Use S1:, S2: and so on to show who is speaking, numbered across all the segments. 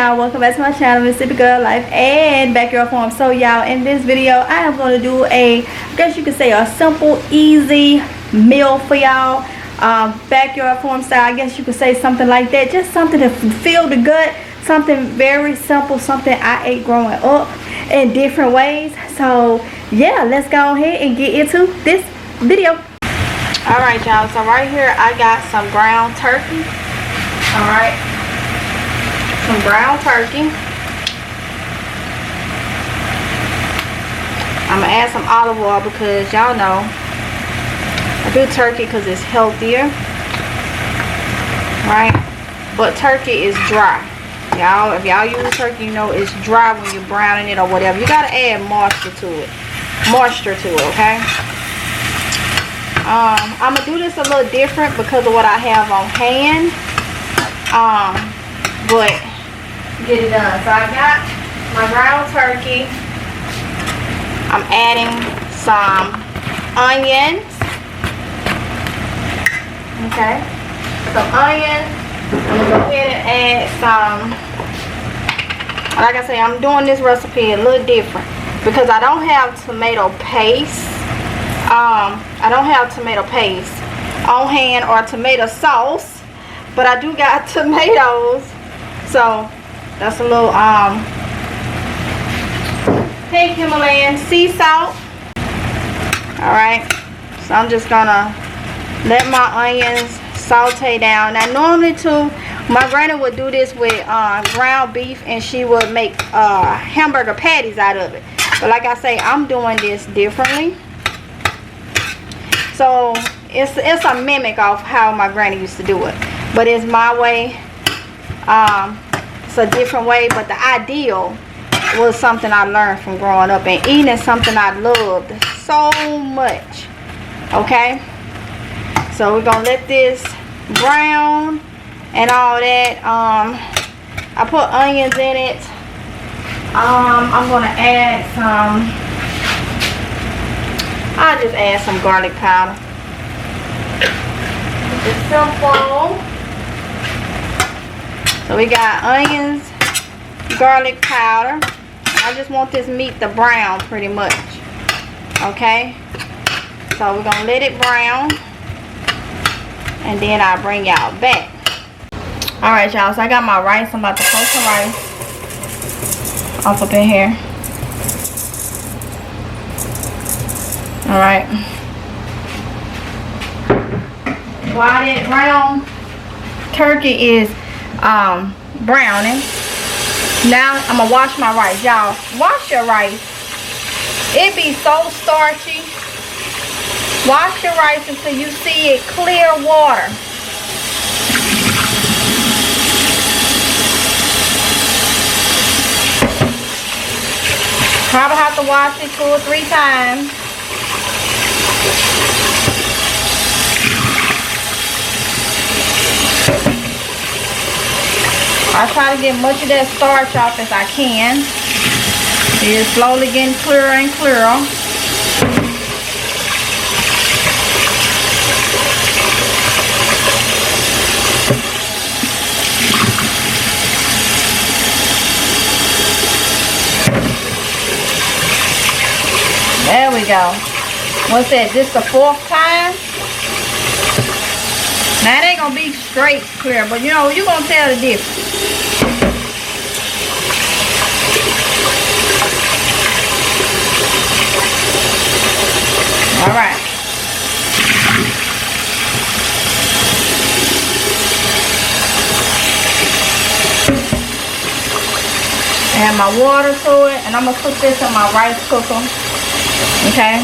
S1: y'all, welcome back to my channel, Mississippi Girl Life and Backyard Farm. So y'all, in this video I am going to do I guess you could say a simple, easy meal for y'all, backyard farm style. I guess you could say something like that. Just something to fill the gut, something very simple, something I ate growing up in different ways. So yeah, let's go ahead and get into this video. Alright y'all, so right here I got some ground turkey. Alright, some ground turkey. I'm gonna add some olive oil because y'all know I do turkey because it's healthier, right? But turkey is dry. Y'all, if y'all use turkey, you know it's dry when you're browning it or whatever. You gotta add moisture to it, okay? I'm gonna do this a little different because of what I have on hand. But get it done. So I got my ground turkey. I'm adding some onions. Okay, some onions. I'm gonna go ahead and add some. Like I say, I'm doing this recipe a little different because I don't have tomato paste. I don't have tomato paste on hand or tomato sauce, but I do got tomatoes. So that's a little pink Himalayan sea salt. Alright, so I'm just gonna let my onions saute down. Now normally too, my granny would do this with ground beef and she would make hamburger patties out of it. But like I say, I'm doing this differently. So it's a mimic of how my granny used to do it, but it's my way. It's a different way, but the ideal was something I learned from growing up and eating something I loved so much. Okay, so we're gonna let this brown and all that. I put onions in it. I'm gonna add some. I'll just add some garlic powder. It's simple. So we got onions, garlic powder. I just want this meat to brown pretty much. Okay? So we're gonna let it brown. And then I'll bring y'all back. Alright y'all, so I got my rice. I'm about to poach some rice off up in here. Alright. While that brown turkey is browning, now I'm gonna wash my rice. Y'all, wash your rice. It be so starchy. Wash your rice until you see it clear water. Probably have to wash it 2 or 3 times. I try to get much of that starch off as I can. It's slowly getting clearer and clearer. There we go. What's that? This the 4th time? Now it ain't gonna be straight clear, but you know, you're gonna tell the difference. Alright. Add my water to it, and I'm gonna put this in my rice cooker. Okay? I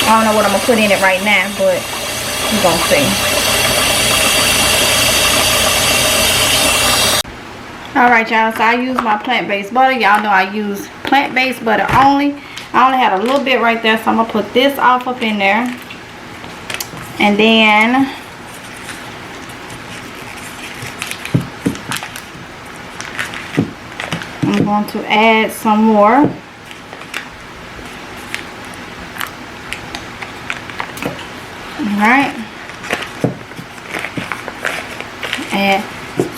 S1: don't know what I'm gonna put in it right now, but you're gonna see. Alright y'all, so I use my plant-based butter. Y'all know I use plant-based butter only. I only had a little bit right there, so I'm gonna put this off up in there. And then I'm going to add some more. Alright. Add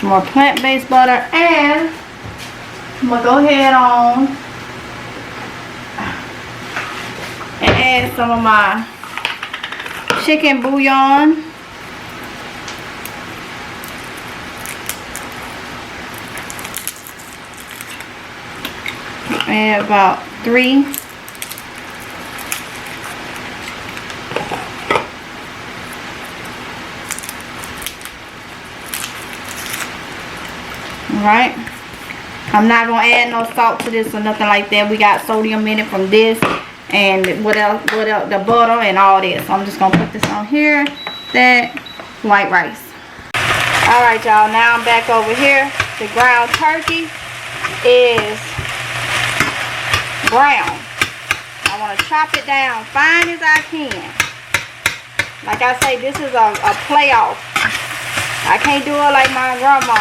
S1: some more plant-based butter, and I'm gonna go ahead on and add some of my chicken bouillon. Add about 3. Alright. I'm not going to add no salt to this or nothing like that. We got sodium in it from this. And what else? The butter and all this. So I'm just going to put this on here. That white rice. Alright, y'all. Now I'm back over here. The ground turkey is brown. I want to chop it down fine as I can. Like I say, this is a playoff. I can't do it like my grandma.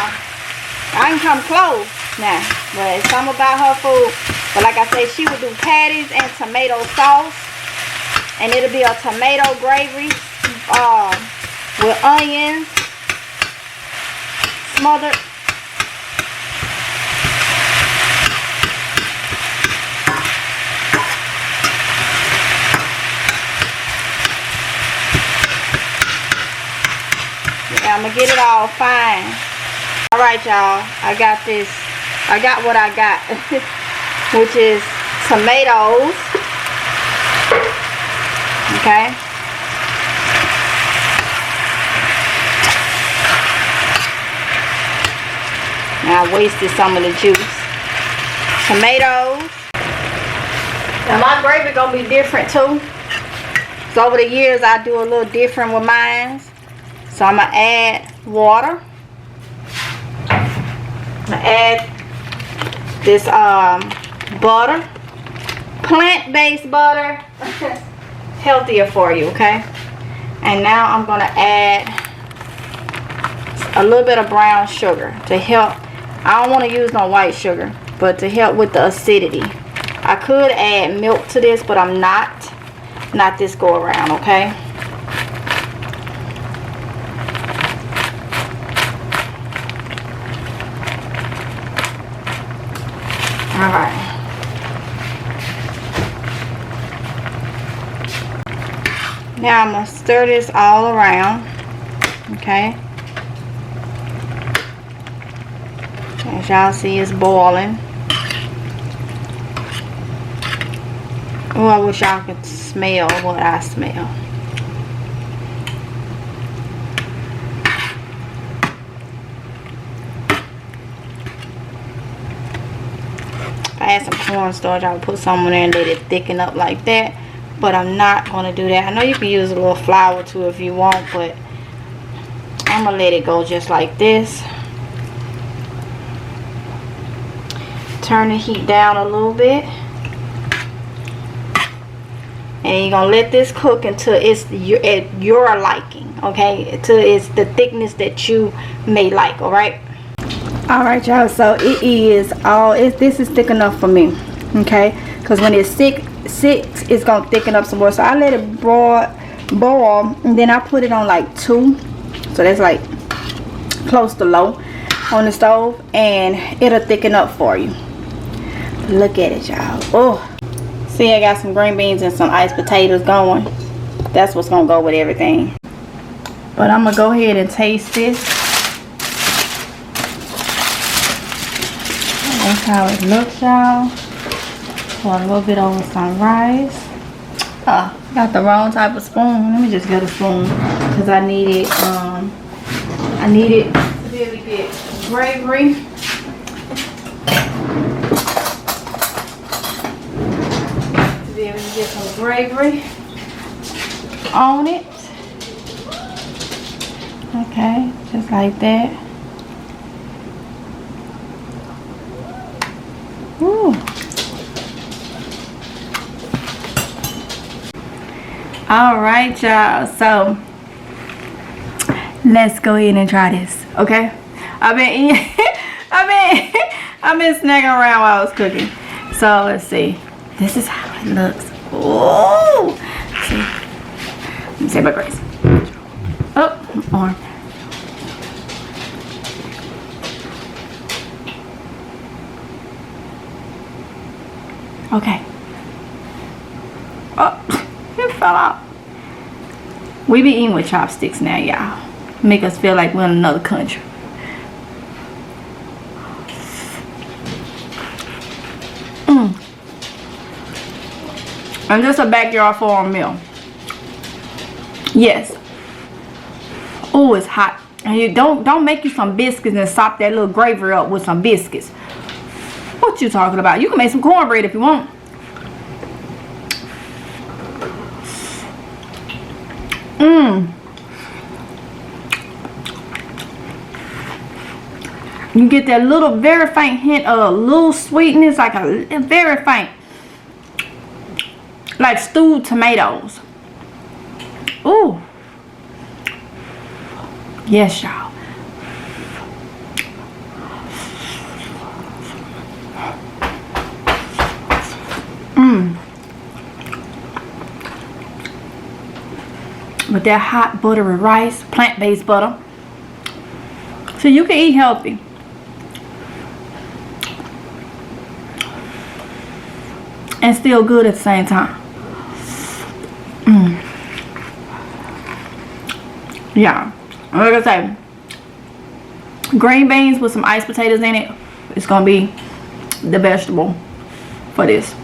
S1: I can come close now, but it's something about her food. But like I say, she would do patties and tomato sauce, and it'll be a tomato gravy with onions smothered. I'm gonna get it all fine. Alright, y'all, I got this. I got what I got, which is tomatoes. Okay. Now I wasted some of the juice. Tomatoes. Now my gravy gonna be different too. So over the years I do a little different with mine. So I'm going to add water. I'm going to add this butter. Plant-based butter. Healthier for you, okay? And now I'm going to add a little bit of brown sugar to help. I don't want to use no white sugar, but to help with the acidity. I could add milk to this, but I'm not. Not this go around, okay? Alright. Now I'm going to stir this all around. Okay. As y'all see, it's boiling. Oh, I wish y'all could smell what I smell. I had some cornstarch, I would put some in there and let it thicken up like that, but I'm not going to do that. I know you can use a little flour too if you want, but I'm going to let it go just like this. Turn the heat down a little bit, and you're going to let this cook until it's at your liking, okay, until it's the thickness that you may like. Alright. Alright, y'all, so it is this is thick enough for me, okay, because when it's thick it's gonna thicken up some more. So I let it boil, and then I put it on like 2, so that's like close to low on the stove, and it'll thicken up for you. Look at it, y'all. Oh, see, I got some green beans and some iced potatoes going. That's what's gonna go with everything. But I'm gonna go ahead and taste this. That's how it looks, y'all. Pour a little bit over some rice. Got the wrong type of spoon. Let me just get a spoon, because I need it to be able to get gravy. To be able to get some gravy on it. Okay, just like that. Ooh. Alright, y'all, so let's go ahead and try this, okay? I've been snacking around while I was cooking. So let's see. This is how it looks. Ooh. Let's see. Let me say my grace. Oh, arm. Okay. Oh, it fell out. We be eating with chopsticks now, y'all. Make us feel like we're in another country. And just a backyard farm meal. Yes. Oh, it's hot. And you don't make you some biscuits and sop that little gravy up with some biscuits. What you talking about? You can make some cornbread if you want. You get that little very faint hint of a little sweetness, like a very faint, like stewed tomatoes. Ooh. Yes, y'all. With that hot buttery rice, plant-based butter. So you can eat healthy. And still good at the same time. Yeah. Like I say, green beans with some iced potatoes in it. It's gonna be the vegetable for this.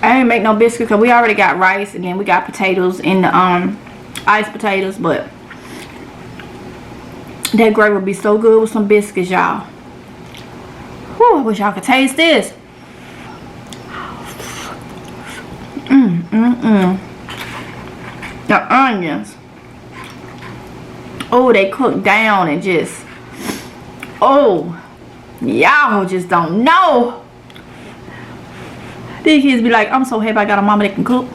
S1: I didn't make no biscuits because we already got rice, and then we got potatoes in the iced potatoes, but that gravy would be so good with some biscuits, y'all. Whew, I wish y'all could taste this. The onions. Oh, they cook down and just, oh, y'all just don't know. These kids be like, I'm so happy I got a mama that can cook.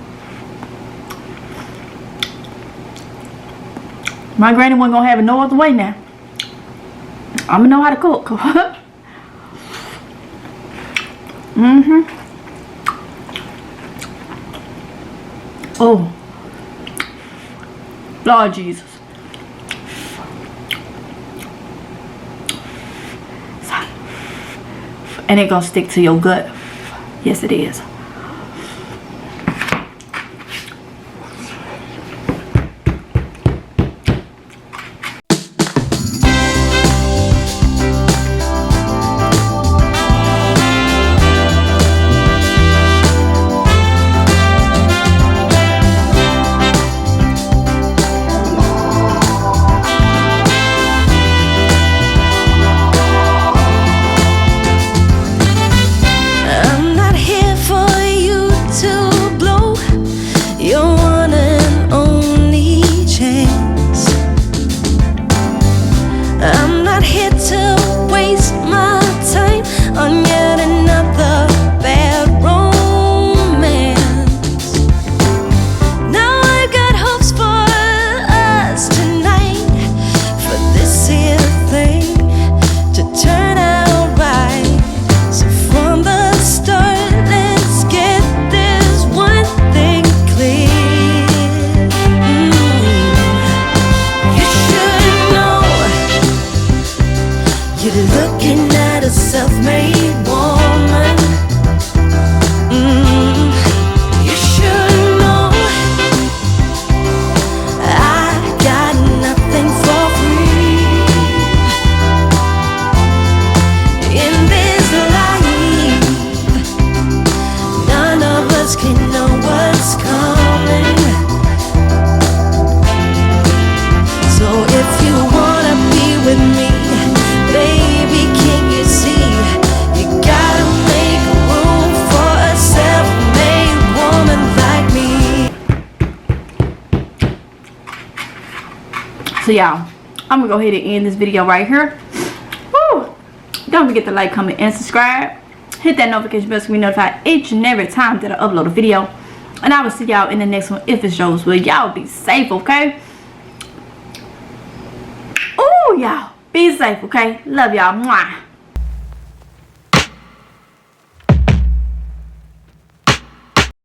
S1: My granny wasn't gonna have it no other way now. I'm gonna know how to cook. Oh, Lord Jesus. And it gonna stick to your gut. Yes, it is. So y'all, I'm gonna go ahead and end this video right here. Woo! Don't forget to like, comment, and subscribe. Hit that notification bell so we notified each and every time that I upload a video. And I will see y'all in the next one if it shows. Well, y'all be safe, okay? Oh, y'all, be safe, okay? Love y'all. Mwah.